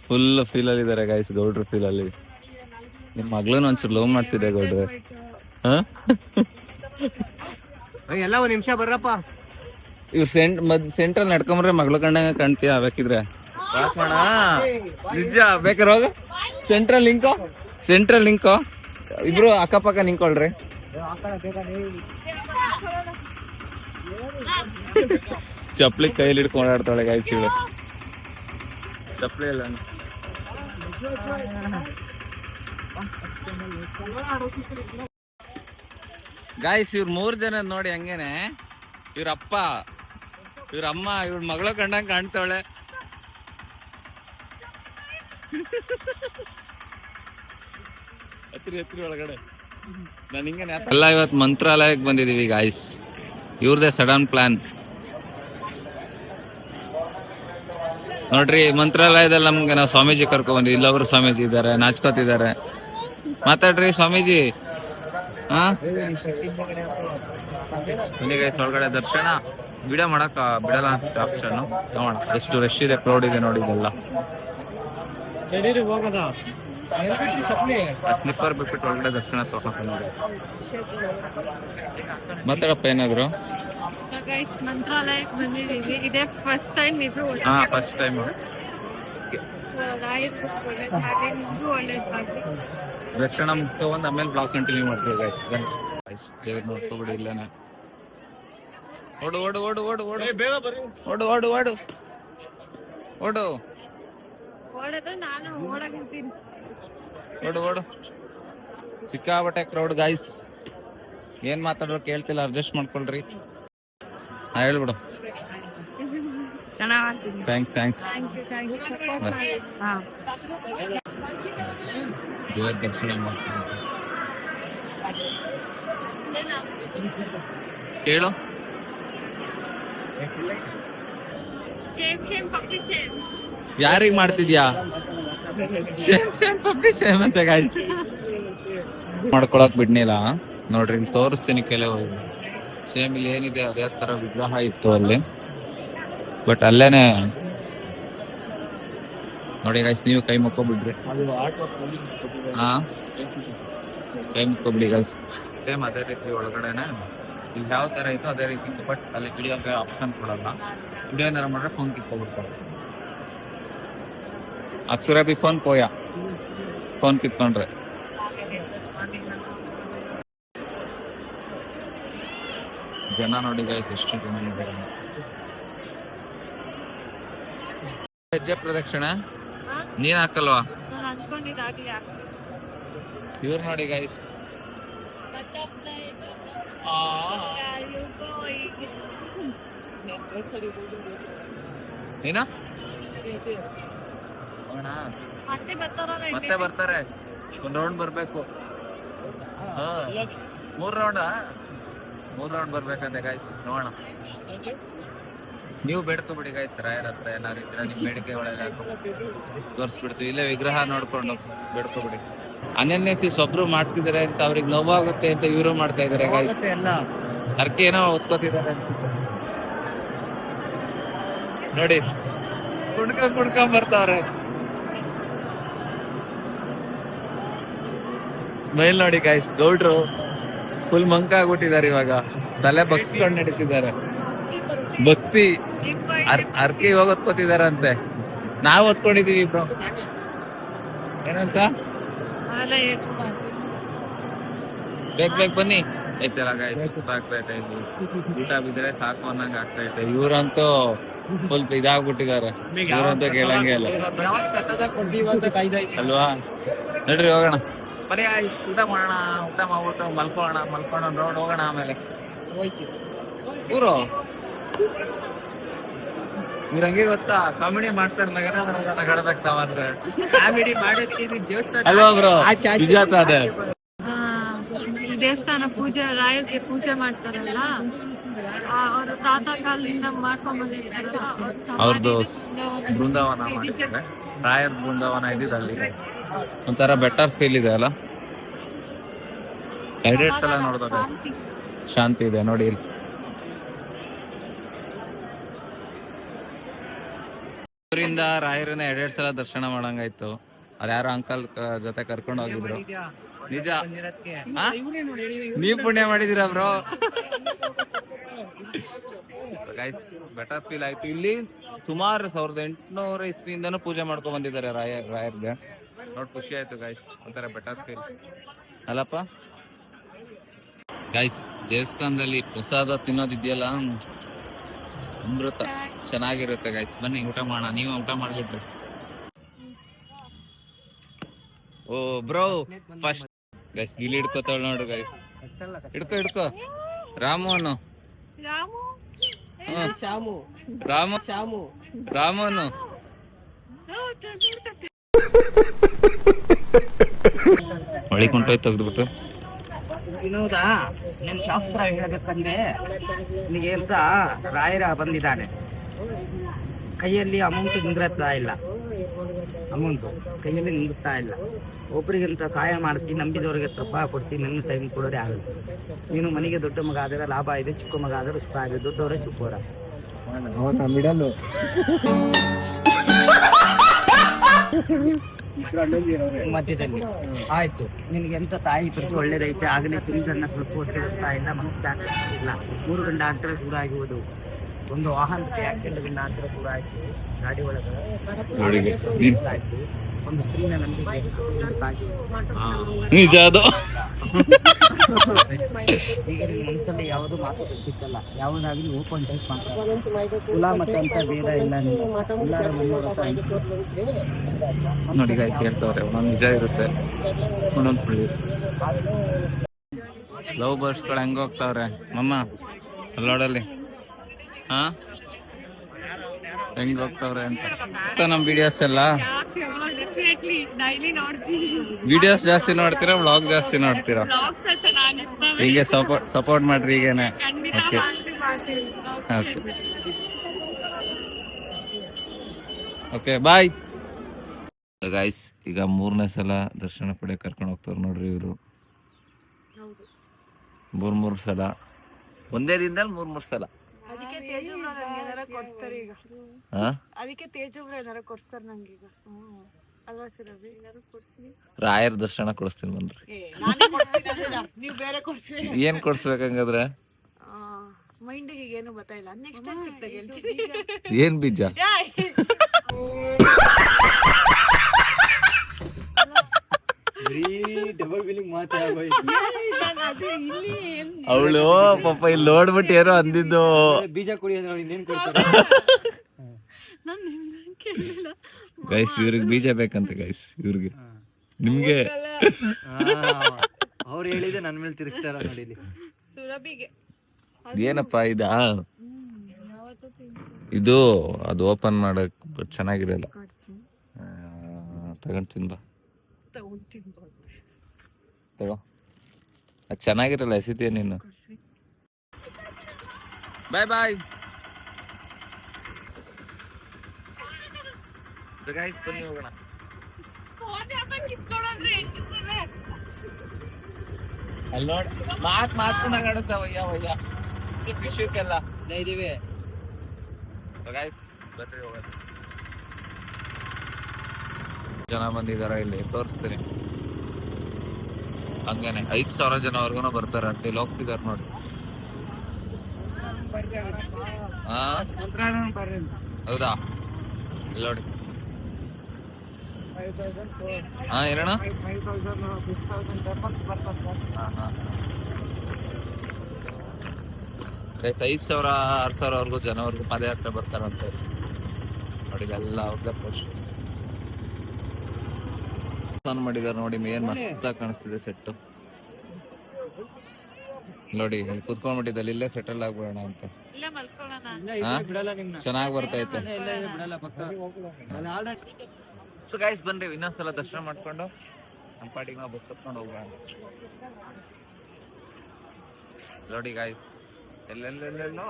ಫುಲ್ ಫೀಲ್ ಅಲ್ಲಿ ಇದಾರೆ ಗೈಸ್, ಗೌಡ್ರು ಫೀಲ್ ಅಲ್ಲಿ. ನಿಮ್ ಮಗಳನ್ನ ಒಂಚೂರು ಲವ್ ಮಾಡ್ತಿದ್ದೆ ಗೌಡ್ರೆ. ಎಲ್ಲ ಒಂದ್ ನಿಮಿಷ ಬರ್ರಪ್ಪ. ಇವ್ ಸೆಂಟ್ರಲ್ ನಡ್ಕೊಂಡ್ರೆ ಮಗಳು ಕಂಡಂಗ ಕಾಣ್ತೀಯ ಬೇಕಿದ್ರೆ. ನಿಜ ಬೇಕಾರೆ ಹೋಗ. ಸೆಂಟ್ರಲ್ ಲಿಂಕೋ ಇಬ್ರು ಅಕ್ಕಪಕ್ಕ ನಿಂಕೊಳ್ರಿ. ಚಪ್ಲಿ ಕೈಲಿ ಹಿಡ್ಕೊಂಡು ಓಡಾಡ್ತಾಳೆ ಗಾಯ್ಸ್ ಇವಳು. ಚಪ್ಲಿ ಇಲ್ಲ ಗಾಯ್ಸ್. ಇವ್ರ 3 ಜನ ನೋಡಿ ಹಂಗೇನೆ. ಇವ್ರ ಅಪ್ಪ, ಇವ್ರ ಅಮ್ಮ, ಇವ್ರ ಮಗಳು ಕಂಡಂಗ್ ಕಾಣ್ತಾವಳೆ. ಹತ್ರಿ ಒಳಗಡೆ ನಾನು ಹಿಂಗೆ ಎಲ್ಲ. ಇವತ್ತು ಮಂತ್ರಾಲಯಕ್ಕೆ ಬಂದಿದೀವಿ ಗಾಯ್ಸ್. ಇವ್ರದೇ ಸಡನ್ ಪ್ಲಾನ್ ನೋಡ್ರಿ. ಮಂತ್ರಾಲಯದಲ್ಲಿ ನಮ್ಗೆ ನಾವು ಸ್ವಾಮೀಜಿ ಕರ್ಕೊಂಡ್ ಬಂದ್ವಿ. ಇಲ್ಲೊಬ್ರು ಸ್ವಾಮೀಜಿ ಇದಾರೆ, ನಾಚ್ಕೋತಿದ್ದಾರೆ. ಮಾತಾಡ್ರಿ ಸ್ವಾಮೀಜಿ. ಹಾ ಗೈಸ್ ಒಳಗಡೆ ದರ್ಶನ ವಿಡಿಯೋ ಮಾಡಕ್ ಬಿಡಲ್ಲ ಅಂತ ಆಪ್ಷನ್. ನೋಡ ಎಷ್ಟು ರಶ್ ಇದೆ, ಕ್ರೌಡ್ ಇದೆ ನೋಡಿ. ಇದೆಲ್ಲ ಸ್ಲಿಪ್ಪರ್ ಬಿಟ್ಬಿಟ್ಟು ಒಳಗಡೆ ದರ್ಶನ ತಗೊಂಡು ನೋಡಿ. ಮಾತಾಡಪ್ಪ ಏನಾದ್ರು. ಮಂತ್ರಾಲಯಕ್ಕೆ ಬಂದಿದ್ದೀವಿ. ಇದೇ ಫಸ್ಟ್ ಟೈಮ್ ಇಬ್ರು. ಹಾ ಫಸ್ಟ್ ಟೈಮ್. ದರ್ಶನ ಮುಗಿಸ್ಕೊಂಡ್ ಆಮೇಲೆ ಬ್ಲಾಗ್ ಕಂಟಿನ್ಯೂ ಮಾಡ್ತೀವಿ ಗೈಸ್. ದೇವ್ರ ನೋಡ್ಕೊಬಿಡಿ ಇಲ್ಲೇನೆ. ಓಡು ಓಡು ಓಡು ಓಡು ಓಡು ಓಡು ಓಡು ಓಡು ಓಡು ಓಡಿದ್ರೆ ನಾನು ಓಡಾಗಿರ್ತೀನಿ. ಓಡು ಓಡು. ಸಿಕ್ಕಾಬಟ್ಟೆ ಕ್ರೌಡ್ ಗೈಸ್. ಏನ್ ಮಾತಾಡೋ ಕೇಳ್ತಿಲ್ಲ, ಅಡ್ಜಸ್ಟ್ ಮಾಡ್ಕೊಳ್ರಿ. ಹಾ ಹೇಳ್ಬಿಡು. ಥ್ಯಾಂಕ್ಸ್. ದೇವ್ರ ದರ್ಶನ ಮಾಡ್ತೀನಿ ಹೇಳು. ಯಾರಿಗ್ ಮಾಡ್ತಿದ್ಯಾ? ಪಪ್ಪಿ ಶೇಮ್ ಅಂತ ಗಾಯ್ಸ್. ಮಾಡ್ಕೊಳಕ್ ಬಿಡ್ನಿಲ್ಲ ನೋಡ್ರಿ. ಇಲ್ಲಿ ತೋರಿಸ್ತೀನಿ ಕೆಲವು. ಸೇಮ್ ಇಲ್ಲಿ ಏನಿದೆ ಅದೇ ತರ ವಿಗ್ರಹ ಇತ್ತು ಅಲ್ಲಿ. ಬಟ್ ಅಲ್ಲೇನೆ ನೋಡಿ ಗೈಸ್, ನೀವು ಕೈ ಮುಕ್ಕೋಬಿಡ್ರಿ. ಹಾ ಕೈ ಮುಕ್ಕೋಬಿಡಿ ಗೈಸ್. ಸೇಮ್ ಅದೇ ರೀತಿ ಒಳಗಡೆನೆ ಇಲ್ಲಿ ಯಾವ ತರ ಇತ್ತು ಅದೇ ರೀತಿ ಇತ್ತು. ಬಟ್ ಅಲ್ಲಿ ವಿಡಿಯೋಗೆ ಆಪ್ಷನ್ ಕೊಡಲ್ಲ. ವಿಡಿಯೋ ಏನಾರ ಮಾಡ್ರೆ ಫೋನ್ ಕಿತ್ಕೊಬಿಡ್ತಾರೆ. ಅಕ್ಷರ ಫೋನ್ ಪೋಯ ಫೋನ್ ಕಿತ್ಕೊಂಡ್ರೆ. ಜನ ನೋಡಿ ಗೈಸ್ ಎಷ್ಟು ಜನ ಇದ್ದಾರೆ. ಹೆಜ್ಜೆ ಪ್ರದಕ್ಷಿಣೆ ನೀನ್ ಹಾಕಲ್ವಾ? ಇವ್ರು ನೋಡಿ ಗೈಸ್ ಏನ ಮತ್ತೆ ಬರ್ತಾರಲ್ಲ ಮತ್ತೆ ಬರ್ತಾರೆ, ಒಂದ್ ರೌಂಡ್ ಬರ್ಬೇಕು. ಮೂರ್ ರೌಂಡ್ ಬರ್ಬೇಕಂತೆ ಗಾಯ್ಸ್, ನೋಡೋಣ. ನೀವು ಬೇಡ್ಕೊಬಿಡಿ ಗಾಯ್ಸ್, ರಾಯರ ಹತ್ರ ಏನಾದ್ರು ಇದ್ರೆ ನಿಮ್ ಬೇಡಿಕೆ ಒಳಗೆ ತೋರಿಸ್ಬಿಡ್ತೀವಿ. ಇಲ್ಲೇ ವಿಗ್ರಹ ನೋಡ್ಕೊಂಡು ಬೇಡ್ಕೊಬಿಡಿ. ಅನನ್ಯಸಿಸ್ ಒಬ್ರು ಮಾಡ್ತಿದಾರೆ ಅಂತ ಅವ್ರಿಗೆ ನೋವಾಗುತ್ತೆ ಅಂತ ಇವರು ಮಾಡ್ತಾ ಇದಾರೆ ಗಾಯ್ಸ್. ಅರ್ಕೆ ಏನೋ ಹೊತ್ಕೋತಿದ್ದಾರೆ ಅನ್ಸುತ್ತೆ ನೋಡಿ, ಕುಣ್ಕೊಂಡ್ ಬರ್ತಾವ್ರೆ. ಸ್ಮೈಲ್ ನೋಡಿ ಗಾಯ್ಸ್, ಗೌಡ್ರು ಫುಲ್ ಮಂಕ ಆಗ್ಬಿಟ್ಟಿದ್ದಾರೆ ಇವಾಗ, ತಲೆ ಬಗ್ಸ್ಕೊಂಡ್ ನಡೀತಿದ್ದಾರೆ. ಭಕ್ತಿ ಅರ್ಕೆ ಇವಾಗ ಹೊತ್ಕೋತಿದಾರಂತೆ, ನಾವು ಹೊತ್ಕೊಂಡಿದೀವಿ ಬ್ರೋ. ಏನಂತ ಬೇಕ್ ಬನ್ನಿ ಐತಲ್ಲ ಗಾಯ್ಸ್, ಸುತ್ತಾಗ್ತೈತೆ ಇದು. ಊಟ ಬಿದ್ರೆ ಸಾಕು ಅನ್ನಂಗ ಆಗ್ತೈತೆ. ಇವ್ರಂತೂ ಫುಲ್ ಇದಾಗ್ಬಿಟ್ಟಿದ್ದಾರೆ, ಇವ್ರಂತೂ ಕೇಳಂಗೆ ಇಲ್ಲ ಅಲ್ವಾ. ನಡ್ರಿ ಹೋಗೋಣ, ಬರೀ ಊಟ ಮಾಡೋಣ, ಊಟ ಮಾಡ್ಬಿಟ್ಟು ಮಲ್ಕೋಣ ರೌಂಡ್ ಹೋಗೋಣ. ಆಮೇಲೆ ಊರು ಇವ್ರ ಹಂಗೆ ಗೊತ್ತಾ, ಕಾಮಿಡಿ ಮಾಡ್ತಾರೆ, ನಗಡ್ಬೇಕು ನಾವಂದ್ರೆ ಕಾಮಿಡಿ ಮಾಡೋದಕ್ಕೆ ದೇವಸ್ಥಾನ ಅಲ್ವಾ ಬ್ರೋ, ನಿಜ ಅದೇ. ಈ ದೇವಸ್ಥಾನ ಪೂಜೆ, ರಾಯರ್ಗೆ ಪೂಜೆ ಮಾಡ್ತಾರಲ್ಲ, ಅವ್ರ ತಾತ ಕಾಲದಿಂದ ಮಾಡ್ಕೊಂಡ್ ಬಂದಿರ್ತಾರಲ್ಲ, ಅವ್ರದ್ದು ಬೃಂದಾವನ ಮಾಡಿದ್ದಾರೆ, ರಾಯರ್ ಬೃಂದಾವನ ಇದ್ದಿದ್ದು ಅಲ್ಲಿ. ಒಂಥರ ಬೆಟರ್ ಫೀಲ್ ಇದೆ ಅಲ್ಲ, 2 ಸಲ ನೋಡ್ತಾರೆ, ಶಾಂತಿ ಇದೆ ನೋಡಿ ಇಲ್ಲಿ. ಊರಿಂದ ರಾಯರನ್ನ 2 ಸಲ ದರ್ಶನ ಮಾಡಂಗಾಯ್ತು. ಅವ್ರ ಯಾರೋ ಅಂಕಲ್ ಜೊತೆ ಕರ್ಕೊಂಡು ಹೋಗಿದ್ರು. ನಿಜ, ನೀವ್ ಪುಣ್ಯ ಮಾಡಿದೀರ ಬ್ರೋ. ಗೈಸ್ ಬೆಟರ್ ಫೀಲ್ ಆಯ್ತು. ಇಲ್ಲಿ ಸುಮಾರು 1800 ಇಸ್ವಿಯಿಂದನೂ ಪೂಜೆ ಮಾಡ್ಕೊಂಡ್ ಬಂದಿದ್ದಾರೆ ರಾಯರ್ಗೆ. ನೋಡ್ ಖುಷಿ ಆಯ್ತು ಗೈಸ್, ಒಂಥರ ಬೆಟರ್ ಫೀಲ್ ಅಲ್ಲಪ್ಪ. ಗೈಸ್ ದೇವಸ್ಥಾನದಲ್ಲಿ ಪ್ರಸಾದ ತಿನ್ನೋದಿದೆಯಲ್ಲ, ಅಮೃತ, ಚೆನ್ನಾಗಿರುತ್ತೆ ಗೈಸ್. ಬನ್ನಿ ಊಟ ಮಾಡೋಣ, ನೀವು ಊಟ ಮಾಡ್ಬಿಟ್ರಿ. ಓ ಬ್ರೋ ಫಸ್ಟ್ ಗೈಸ್ ಗಿಲಿ ಹಿಡ್ಕೋತಾಳ ನೋಡು ಗೈಸ್, ಹಿಡ್ಕೋ ರಾಮನು ರಾಮನು ಹೊಳಿ ಕೊಂಟೋಯ್ತು ತೆಗ್ದ್ಬಿಟ್ಟು. ವಿನೋದ, ನಿನ್ ಶಾಸ್ತ್ರ ಹೇಳಬೇಕಂದ್ರೆ ನಿನಗೆ ಅಂತ ರಾಯರ ಬಂದಿದ್ದಾನೆ. ಕೈಯಲ್ಲಿ ಅಮೌಂಟ್ ನಿಂದ್ರತ್ತಾ ಇಲ್ಲ, ಕೈಯಲ್ಲಿ ನಿಂದ್ರತ್ತಾ ಇಲ್ಲ. ಒಬ್ಬರಿಗಿಂತ ಸಹಾಯ ಮಾಡ್ತೀನಿ, ನಂಬಿದವರಿಗೆ ಸ್ವಲ್ಪ ಕೊಡ್ತೀನಿ, ನನ್ನ ಟೈಮ್ ಕೊಡೋದೇ ಆಗುತ್ತೆ. ನೀನು ಮನೆಗೆ ದೊಡ್ಡ ಮಗ ಆದರೆ ಲಾಭ ಇದೆ, ಚಿಕ್ಕ ಮಗ ಆದರೆ ಸುಖ ಇದೆ. ದೊಡ್ಡವರೇ ಚಿಕ್ಕವರ ಮಧ್ಯದಲ್ಲಿ ಆಯ್ತು. ನಿನಗೆ ಎಂತ ತಾಯಿ ಪ್ರತಿ ಒಳ್ಳೇದೈತೆ, ಆಗಲೇ ಸಿರಿಗನ್ನ ಸ್ವಲ್ಪ ಹೊತ್ತಿಸ್ತಾ ಇಲ್ಲ, ಮನಸ್ಸಾಗ್ತಿಲ್ಲ. 3 ಗಂಡಾಂತರ ದೂರ ಆಗಿರುವುದು, ಒಂದು ವಾಹನಕ್ಕೆ ಆಕ್ಸಿಡೆಂಟ್ ಗಂಡಾಂತರ ದೂರ ಆಯ್ತು, ಗಾಡಿ ಒಳಗೆ ಆಯ್ತು. ಒಂದು ಸ್ತ್ರೀನ ನಂಬಿಕೆ ನಿಜ ಅದು. ಈಗ ನಿನ್ನ ಮನಸ್ಸಲ್ಲಿ ಯಾವುದು ಮಾತು ಸಿಕ್ಕಲ್ಲ, ಯಾವುದಾಗಲಿ ಓಪನ್ ಟೈಪ್ ಮಾತಾಡ, ಕುಲ ಮತ್ತೆ ಅಂತ ಭೇದ ಇಲ್ಲ. ನೋಡಿ ಗಾಯ್ಸ್ ಹೇಳ್ತವ್ರೆ, ಒಂದೊಂದು ನಿಜ ಇರುತ್ತೆ, ಒಂದೊಂದು ಸುಳ್ಳು. ಲವ್ ಬರ್ಡ್ಸ್ಗಳು ಹೆಂಗ ಹೋಗ್ತಾವ್ರೆ ಮಮ್ಮ ಅಲ್ಲೋಡಲ್ಲಿ, ಹಾ ಹೆಂಗ್ ಹೋಗ್ತಾವ್ರೆ ಅಂತ. ನಮ್ ವಿಡಿಯೋಸ್ ಎಲ್ಲ ವಿಡಿಯೋಸ್ ಜಾಸ್ತಿ ನೋಡ್ತೀರಾ, ವ್ಲಾಗ್ ಜಾಸ್ತಿ ನೋಡ್ತೀರಾ? ಹೀಗೆ ಸಪೋರ್ಟ್ ಮಾಡ್ರಿ ಈಗೇನೆ. Okay okay okay bye guys. ಈಗ 3ನೇ ಸಲ ದರ್ಶನ ಪಡೆ ಕರ್ಕೊಂಡು ಹೋಗ್ತಾರೆ ನೋಡ್ರಿ ಇವರು. 3 ಸಲ, ಒಂದೇ ದಿನದಲ್ಲಿ 3 ಸಲ. ಅದಕ್ಕೆ ತೇಜು ಏನಾರ ಕೊಡ್ಸ್ತಾರೆ ಈಗ, ಅದಕ್ಕೆ ತೇಜು ಏನಾರ ಕೊಡ್ಸ್ತಾರೆ ನಂಗೆ ಈಗ. ಅಲ್ವಾ ಸುರಭಿ? ಏನಾರು ಕೊಡ್ಸಿ ರಾಯರ್ ದರ್ಶನ ಕೊಡಿಸ್ತೀನಿ ಬನ್ರಿ. ನೀವು ಬೇರೆ ಕೊಡ್ಸಿ. ಏನ್ ಕೊಡ್ಸ್ಬೇಕಂಗಾದ್ರೆ ಮೈಂಡಿಗೆ ಏನು ಗೊತ್ತಾಯಿಲ್ಲ, ನೆಕ್ಸ್ಟ್ ಟೈಮ್ ಸಿಕ್ತಾಗ ಹೇಳ್ತೀನಿ. ಏನ್ ಬೀಜ? ಅವಳು ಪಾಪ ಇಲ್ಲಿ ನೋಡ್ಬಿಟ್ಟು ಏನೋ ಅಂದಿದ್ದು. ಬೀಜ ಕುಡಿಯೋದು ಇನ್ನೇನ್ ಕೊಡ್ತಾರೆ ಗೈಸ್, ಇವ್ರಿಗೆ ಬೀಜ ಬೇಕಂತ ಗೈಸ್, ಇವ್ರಿಗೆ ನಿಮ್ಗೆ ಅವ್ರು ಹೇಳಿದೆ ನನ್ ಮೇಲೆ ತಿರ್ಸ್ತಾರ ನೋಡಿ. ಸುರಭಿಗೆ ಏನಪ್ಪ ಇದಾ ಯಾವತ್ತೂ ಇದು ಅದು ಓಪನ್ ಮಾಡಕ್ ಚೆನ್ನಾಗಿರಲ್ಲ. ತಗೊಂಡ್ ತಿನ್ಬಾ ತಗೋ. ಅದು ಚೆನ್ನಾಗಿರಲ್ಲ, ಎಸಿತೀಯ ನೀನು. ಬಾಯ್ ಬಾಯ್. ಬನ್ನಿ ಹೋಗೋಣ. ಅಲ್ಲಿ ನೋಡಿ ಮಾತ್ಕೊಂಡಾಗ ಆಡುತ್ತ ವಯ್ಯ ವಯ್ಯ ಶಿವಕ್ಕೆಲ್ಲ ಇದೀವಿ. ಬರ್ರಿ ಹೋಗೋಣ. ಜನ ಬಂದಿದಾರ ಇಲ್ಲಿ ತೋರಿಸ್ತೀನಿ. ಹಂಗೇನೆ 5,000 ಜನವರೆಗೂ ಬರ್ತಾರ ಅಂತ ಇಲ್ಲಿ ಹೋಗ್ತಿದಾರ ನೋಡಿ. ಹೌದಾ? ಇಲ್ಲಿ ನೋಡಿ. ಏನಣ್ಣ? 5,000 6,000 ಜನವರೆಗೂ ಪಾದಯಾತ್ರೆ ಬರ್ತಾರಂತೆ ನೋಡಿ. ಎಲ್ಲ ಅವ್ರದ್ದೇ ಪೋಸ್ಟ್ ಆನ್ ಮಾಡಿದಾರೆ ನೋಡಿ. ಏನ್ ಮಸ್ತಾಗಿ ಕಾಣಿಸ್ತಿದೆ ಸೆಟ್ಟು ನೋಡಿ. ಕುತ್ಕೊಂಡ್ಬಿಟ್ಟಿದ್ದಲ್ಲಿ ಇಲ್ಲೇ ಸೆಟಲ್ ಆಗ್ಬಿಡೋಣ ಅಂತ. ಚೆನ್ನಾಗಿ ಬರ್ತೈತೆ. ಸೊ ಗೈಸ್ ಬನ್ರಿ ಇನ್ನೊಂದ್ಸಲ ದರ್ಶನ ಮಾಡ್ಕೊಂಡು ನಮ್ಮ ಪಾಟಿಗೆ ನಾವು ಬಸ್ ಹತ್ಕೊಂಡು ಹೋಗೋಣ ನೋಡಿ ಗೈಸ್. ಎಲ್ಲೆಲ್ಲೆಲ್ಲೆಲ್ಲೋ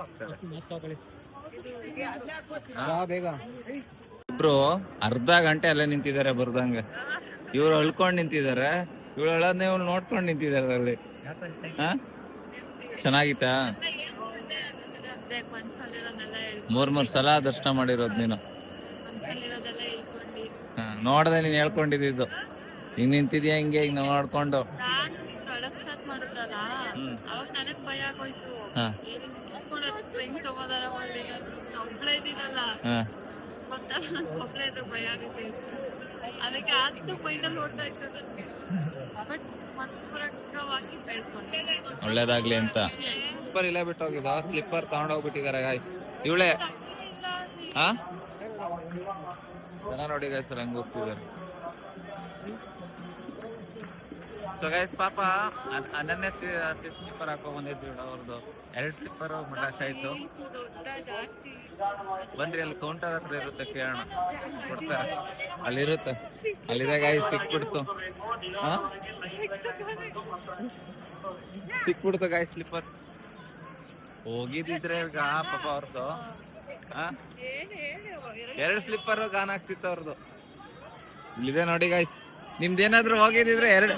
ಇಬ್ರು ಅರ್ಧ ಗಂಟೆ ಅಲ್ಲೇ ನಿಂತಿದ್ದಾರೆ ಬರ್ದಂಗೆ. ಇವ್ರು ಅಳ್ಕೊಂಡ್ ನಿಂತಿದ್ದಾರೆ, ಇವ್ರು ಅಳದ್ನೇ ಇವ್ರು ನೋಡ್ಕೊಂಡ್ ನಿಂತಿದ್ದಾರೆ ಅಲ್ಲಿ. ಚೆನ್ನಾಗಿತ್ತಾ? 3 ಸಲ ದರ್ಶನ ಮಾಡಿರೋದು ನೀನು. ನೋಡ್ದೆ ನೀನ್ ಹೇಳ್ಕೊಂಡಿದ್ದು. ಹಿಂಗ್ ನಿಂತಿದ್ಯಾ ಹಿಂಗೆ ಹಿಂಗ್ ನೋಡ್ಕೊಂಡು. ಅದಕ್ಕೆ ಆದ್ರೂ ಮೈಂಡಲ್ಲಿ ಓಡ್ತಾ ಇತ್ತು. ಬಟ್ ಒಳ್ಳೇದಾಗ್ಲಿ ಅಂತ ಸ್ಲಿಪ್ಪರ್ ಇಲ್ಲೇ ಬಿಟ್ಟು ಹೋಗಿದ್ದ. ಸ್ಲಿಪ್ಪರ್ ತಗೊಂಡೋಗ್ಬಿಟ್ಟಿದ್ದಾರೆ ಗಾಯ್ಸ್. ಇವಳೆ ಜನ ನೋಡಿ ಗಾಯ್ಸ್ ಹೆಂಗ್ ಹೋಗ್ತಿದ್ದಾರೆ. ಸೊ ಗೈಸ್ ಪಾಪ ಅನ್ನನ್ನೇ ಸ್ಲಿಪ್ಪರ್ ಹಾಕೋ ಬಂದಿದ್ವಿ ಅವ್ರದ್ದು. 2 ಸ್ಲಿಪ್ಪರ್ ಮಟಾಶ್ ಆಯ್ತು. ಬನ್ರಿ ಅಲ್ಲಿ ಕೌಂಟರ್ ಹತ್ರ ಇರುತ್ತೆ, ಕೇಳೋಣ ಕೊಡ್ತಾರೆ. ಅಲ್ಲಿರುತ್ತೆ, ಅಲ್ಲಿದೆ ಗಾಯ್ಸ್. ಸಿಕ್ಬಿಡ್ತು ಗಾಯ್ಸ್ ಸ್ಲಿಪ್ಪರ್. ಹೋಗಿದ್ದಿದ್ರೆ ಈಗ ಪಾಪ ಅವ್ರದ್ದು 2 ಸ್ಲಿಪ್ಪರ್ ಗಾನ್ ಆಗ್ತಿತ್ತು ಅವ್ರದ್ದು. ಇಲ್ಲಿದೆ ನೋಡಿ ಗಾಯ್ಸ್. ನಿಮ್ದೇನಾದ್ರು ಹೋಗಿದ್ರೆ 2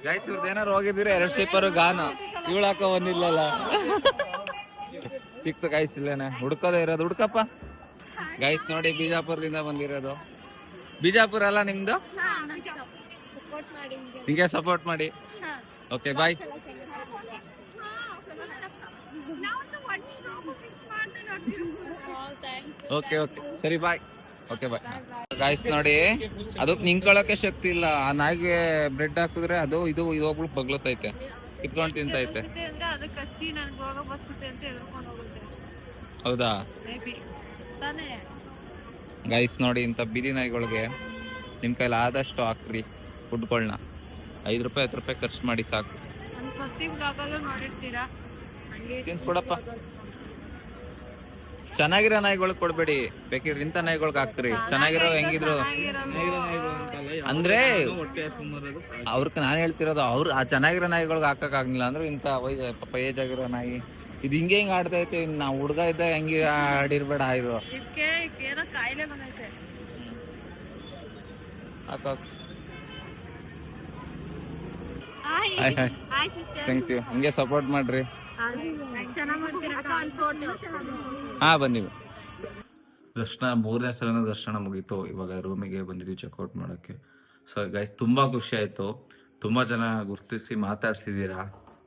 ಗಾಯ್ಸ್ ಇವ್ರದ್ದೇನಾದ್ರು ಹೋಗಿದ್ರೆ 2 ಸ್ಲಿಪ್ಪರ್ ಗಾನ. ಇವಳು ಹಾಕೋ ಒಂದಿಲ್ಲಲ್ಲ. ಸಿಕ್ತು ಗಾಯ್ಸ್ ಇಲ್ಲೇನೆ. ಹುಡ್ಕೋದೇ ಇರೋದು. ಹುಡ್ಕಪ್ಪ ಗಾಯ್ಸ್ ನೋಡಿ. ಬಿಜಾಪುರದಿಂದ ಬಂದಿರೋದು. ಬಿಜಾಪುರ ಅಲ್ಲ ನಿಮ್ದು? ಹಿಂಗೆ ಸಪೋರ್ಟ್ ಮಾಡಿ. Okay bye. ಓಕೆ ಓಕೆ ಸರಿ ಬಾಯ್. Okay bye. ಗಾಯ್ಸ್ ನೋಡಿ, ಅದಕ್ಕೆ ನಿಂತ್ಕೊಳ್ಳೋಕೆ ಶಕ್ತಿ ಇಲ್ಲ. ಆ ನಾಯಿಗೆ ಬ್ರೆಡ್ ಹಾಕಿದ್ರೆ ಅದು ಇದು ಹೋಗ್ಬಿಟ್ಟು ಬಗ್ಲತ್ತೈತೆ, ಕಿತ್ಕೊಂಡು ತಿಂತೈತೆ. ಹೌದಾ ಗೈಸ್? ನೋಡಿ ಇಂಥ ಬೀದಿ ನಾಯಿಗಳಿಗೆ ನಿಮ್ ಕೈಲಿ ಆದಷ್ಟು ಹಾಕ್ರಿ ಫುಡ್ಗಳನ್ನ. 5 ರೂಪಾಯಿ 10 ರೂಪಾಯಿ ಖರ್ಚು ಮಾಡಿ ಸಾಕು. ತಿನ್ಸ್ಕೊಡಪ್ಪ. ಚೆನ್ನಾಗಿರೋ ನಾಯಿಗಳಿಗೆ ಕೊಡ್ಬೇಡಿ, ಬೇಕಿದ್ರೆ ಇಂಥ ನಾಯಿಗಳಿಗೆ ಹಾಕ್ರಿ. ಚೆನ್ನಾಗಿರೋ ಹೆಂಗಿದ್ರು ಅಂದ್ರೆ ಅವ್ರಿಗೆ ನಾನು ಹೇಳ್ತಿರೋದು, ಅವ್ರು ಆ ಚೆನ್ನಾಗಿರೋ ನಾಯಿಗಳಿಗೆ ಹಾಕಕ್ ಆಗಿಲ್ಲ ಅಂದ್ರೆ ಇಂಥ ಪಾಪ ಏಜ್ ಆಗಿರೋ ನಾಯಿ ಇದು ಹಿಂಗೆ ಹಿಂಗ್ ಆಡ್ತೈತೆ. ನಾವು ಹುಡ್ಗ ಇದ್ದ ಹೆಂಗೆ ಆಡಿರ್ಬೇಡ. ಇದು ಥ್ಯಾಂಕ್ ಯು. ಹಿಂಗೆ ಸಪೋರ್ಟ್ ಮಾಡ್ರಿ. ಹಾ ಬನ್ನಿ. ದರ್ಶನ 3ನೇ ಸಲನ ದರ್ಶನ ಮುಗೀತು. ಇವಾಗ ರೂಮಿಗೆ ಬಂದಿದ್ವಿ ಚೆಕ್ಔಟ್ ಮಾಡೋಕ್ಕೆ. ಸೊ ಗೈಸ್ ತುಂಬಾ ಖುಷಿ ಆಯ್ತು. ತುಂಬಾ ಜನ ಗುರ್ತಿಸಿ ಮಾತಾಡ್ಸಿದ್ದೀರಾ.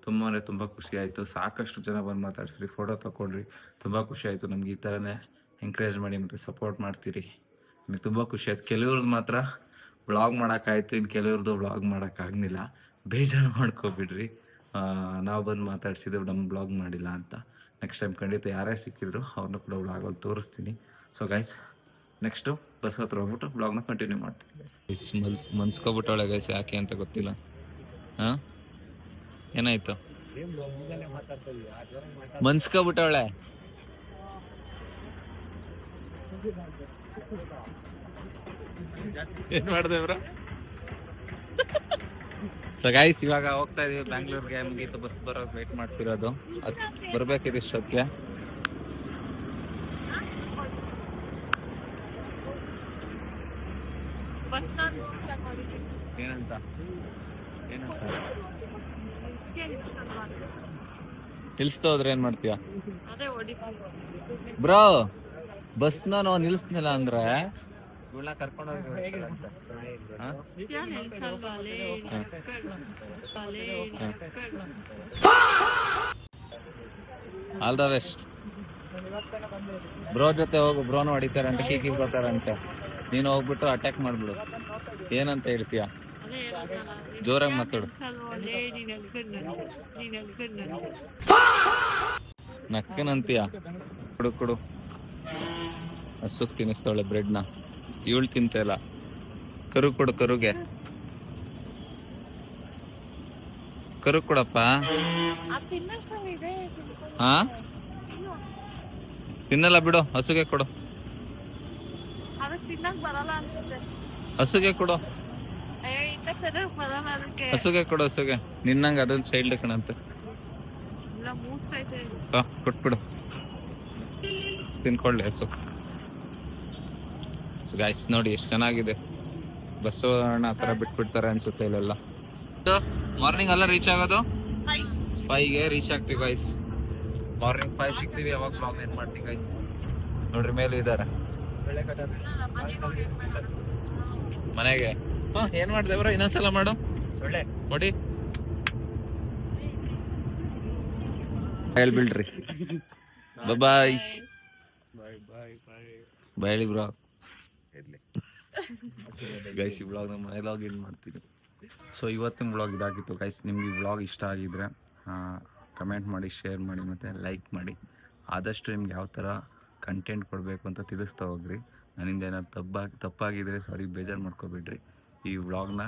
ತುಂಬಾ ಅಂದರೆ ತುಂಬ ಖುಷಿ ಆಯಿತು. ಸಾಕಷ್ಟು ಜನ ಬಂದು ಮಾತಾಡ್ಸಿರಿ, ಫೋಟೋ ತಗೊಂಡ್ರಿ. ತುಂಬ ಖುಷಿ ಆಯಿತು. ನಮ್ಗೆ ಈ ಥರನೇ ಎಂಕರೇಜ್ ಮಾಡಿ ಮತ್ತು ಸಪೋರ್ಟ್ ಮಾಡ್ತೀರಿ. ನನಗೆ ತುಂಬ ಖುಷಿ ಆಯ್ತು. ಕೆಲವ್ರದ್ದು ಮಾತ್ರ ವ್ಲಾಗ್ ಮಾಡೋಕ್ಕಾಯ್ತು, ಇನ್ನು ಕೆಲವ್ರದ್ದು ವ್ಲಾಗ್ ಮಾಡೋಕ್ಕಾಗಲಿಲ್ಲ. ಬೇಜಾರು ಮಾಡ್ಕೊಬಿಡ್ರಿ. ನಾವು ಬಂದು ಮಾತಾಡ್ಸಿದ್ದೇವೆ, ನಮ್ಮ ಬ್ಲಾಗ್ ಮಾಡಿಲ್ಲ ಅಂತ. ನೆಕ್ಸ್ಟ್ ಟೈಮ್ ಖಂಡಿತ ಯಾರೇ ಸಿಕ್ಕಿದ್ರು ಅವ್ರನ್ನ ಕೂಡ ವ್ಲಾಗಲ್ಲಿ ತೋರಿಸ್ತೀನಿ. ಸೊ ಗೈಸ್ ನೆಕ್ಸ್ಟು ಬಸ್ ಹತ್ರ ಹೋಗ್ಬಿಟ್ಟು ಬ್ಲಾಗ್ನ ಕಂಟಿನ್ಯೂ ಮಾಡ್ತೀನಿ. ಮನ್ಸ್ಕೊಬಿಟ್ಟವಳೆ ಗೈಸ್, ಯಾಕೆ ಅಂತ ಗೊತ್ತಿಲ್ಲ. ಹಾಂ ಏನಾಯ್ತು? ಮನ್ಸ್ಕೊಬಿಟ್ಟವಳೆ. ಏನ್ ಮಾಡ್ದೆ ಬ್ರೋ? ಗೈಸ್ ಇವಾಗ ಹೋಗ್ತಾ ಇದೀವಿ ಬ್ಯಾಂಗ್ಳೂರ್ಗೆ. ಮುಗೀತು ಬಸ್ ಬರೋದು ವೇಟ್ ಮಾಡ್ತಿರೋದು. ಅದು ಬರ್ಬೇಕಿದೆ ಇಷ್ಟೊತ್ತಿಗೆ. ಏನಂತ ನಿಲ್ಸ್ತಾ ಹೋದ್ರೆ ಏನ್ ಮಾಡ್ತೀಯ ಬ್ರೋ? ಬಸ್ನ ನಾವು ನಿಲ್ಸ್ನಿಲ್ಲ ಅಂದ್ರೆ ಇವಳನ್ನ ಕರ್ಕೊಂಡು ಆಲ್ ದ ಬೆಸ್ಟ್. ಬ್ರೋ ಜೊತೆ ಹೋಗು, ಬ್ರೋನು ಹೊಡಿತಾರಂತೆ, ಕೀಕಿ ಬರ್ತಾರಂತೆ. ನೀನು ಹೋಗ್ಬಿಟ್ಟು ಅಟ್ಯಾಕ್ ಮಾಡ್ಬಿಡು. ಏನಂತ ಹೇಳ್ತೀಯ? ಜೋರಾಗಿ ಮಾತಾಡು. ನಕ್ಕನಂತೀಯ? ಕೊಡು ಕೊಡು. ಹಸುಕ್ ತಿನ್ನಿಸ್ತಾಳೆ ಬ್ರೆಡ್ನ, ಇವಳು ತಿಂತಲ್ಲ. ಕರು ಕೊಡು, ಕರುಗೆ ಕರು ಕೊಡಪ್ಪ. ಹಾ ತಿನ್ನಲ್ಲ ಬಿಡು, ಹಸುಗೆ ಕೊಡು. ಹಸುಗೆ ಕೊಡು, ಹಸುಗೆ ಕೊಡು, ಹಸುಗೆ. ನಿನ್ನಂಗ ಅದೊಂದು ಚೈಲ್ಡ್ ಕಣಂತೆ. ಕೊಟ್ಬಿಡು, ತಿನ್ಕೊಳ್ಳಿ ಹಸು. ಗಾಯ್ಸ್ ನೋಡಿ ಎಷ್ಟು ಚೆನ್ನಾಗಿದೆ. ಬಸ್ಸು ಆ ಥರ ಬಿಟ್ಬಿಡ್ತಾರೆ ಅನ್ಸುತ್ತೆ ಇಲ್ಲೆಲ್ಲ. ಮಾರ್ನಿಂಗ್ ಎಲ್ಲ ರೀಚ್ ಆಗೋದು 5ಗೆ ರೀಚ್ ಆಗ್ತೀವಿ ಗೈಸ್. ಮಾರ್ನಿಂಗ್ 5 ಸಿಗ್ತೀವಿ. ಯಾವಾಗ ಬ್ಲಾಗ್ ಏನ್ ಮಾಡ್ತೀವಿ ಗೈಸ್? ನೋಡ್ರಿ ಮೇಲೆ ಇದಾರೆ ಮನೆಗೆ. ಏನ್ ಮಾಡ್ದೇವ್ರ? ಇನ್ನೊಂದ್ಸಲ ಮಾಡು. ನೋಡಿ ಹೇಳ್ಬಿಡ್ರಿ. ಬಾಯ್ ಬಾಯ್ ಬ್ರೋ. ಗೈಸ್ ಈ ಬ್ಲಾಗ್ ನಮ್ಮ ಮನೇಲಿ ಹೋಗಿ ಮಾಡ್ತೀನಿ. ಸೊ ಇವತ್ತಿನ ಬ್ಲಾಗ್ ಇದಾಗಿತ್ತು ಗೈಸ್. ನಿಮ್ಗೆ ಈ ಬ್ಲಾಗ್ ಇಷ್ಟ ಆಗಿದ್ರೆ ಕಮೆಂಟ್ ಮಾಡಿ, ಶೇರ್ ಮಾಡಿ ಮತ್ತು ಲೈಕ್ ಮಾಡಿ. ಆದಷ್ಟು ನಿಮ್ಗೆ ಯಾವ ಥರ ಕಂಟೆಂಟ್ ಕೊಡಬೇಕು ಅಂತ ತಿಳಿಸ್ತಾ ಹೋಗ್ರಿ. ನನ್ನಿಂದ ಏನಾದ್ರು ತಪ್ಪಾಗಿದ್ರೆ ಸಾರಿ, ಬೇಜಾರು ಮಾಡ್ಕೊಬೇಡ್ರಿ. ಈ ವ್ಲಾಗ್ನ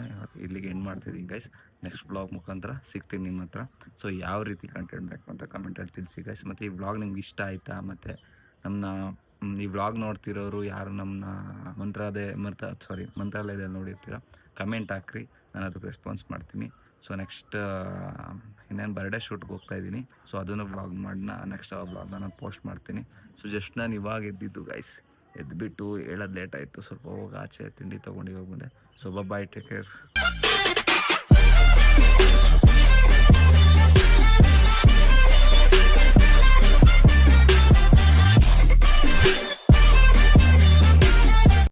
ಇಲ್ಲಿಗೆ ಎಂಡ್ ಮಾಡ್ತಿದ್ದೀನಿ ಗೈಸ್. ನೆಕ್ಸ್ಟ್ ಬ್ಲಾಗ್ ಮುಖಾಂತರ ಸಿಗ್ತೀನಿ ನಿಮ್ಮ ಹತ್ರ. ಸೊ ಯಾವ ರೀತಿ ಕಂಟೆಂಟ್ ಬೇಕು ಅಂತ ಕಮೆಂಟಲ್ಲಿ ತಿಳಿಸಿ ಗೈಸ್. ಮತ್ತು ಈ ವ್ಲಾಗ್ ನಿಮ್ಗೆ ಇಷ್ಟ ಆಯಿತಾ? ಮತ್ತು ಈ ವ್ಲಾಗ್ ನೋಡ್ತಿರೋರು ಯಾರು ನಮ್ಮನ್ನ ಮಂತ್ರಾಲಯದಲ್ಲಿ ನೋಡಿರ್ತೀರ, ಕಮೆಂಟ್ ಹಾಕ್ರಿ, ನಾನು ಅದಕ್ಕೆ ರೆಸ್ಪಾನ್ಸ್ ಮಾಡ್ತೀನಿ. ಸೊ ನೆಕ್ಸ್ಟ್ ಇನ್ನೇನು ಬರ್ಡೇ ಶೂಟ್ಗೆ ಹೋಗ್ತಾ ಇದ್ದೀನಿ. ಸೊ ಅದನ್ನು ವ್ಲಾಗ್ ಮಾಡೋಣ. ನೆಕ್ಸ್ಟ್ ಆ ವ್ಲಾಗ್ನ ನಾನು ಪೋಸ್ಟ್ ಮಾಡ್ತೀನಿ. ಸೊ ಜಸ್ಟ್ ನಾನು ಇವಾಗ ಎದ್ದಿದ್ದು ಗೈಸ್. ಎದ್ದುಬಿಟ್ಟು ಹೇಳೋದು ಲೇಟ್ ಆಯಿತು ಸ್ವಲ್ಪ. ಹೋಗಿ ಆಚೆ ತಿಂಡಿ ತೊಗೊಂಡು ಹೋಗಿ ಬಂದೆ. So bye, take care.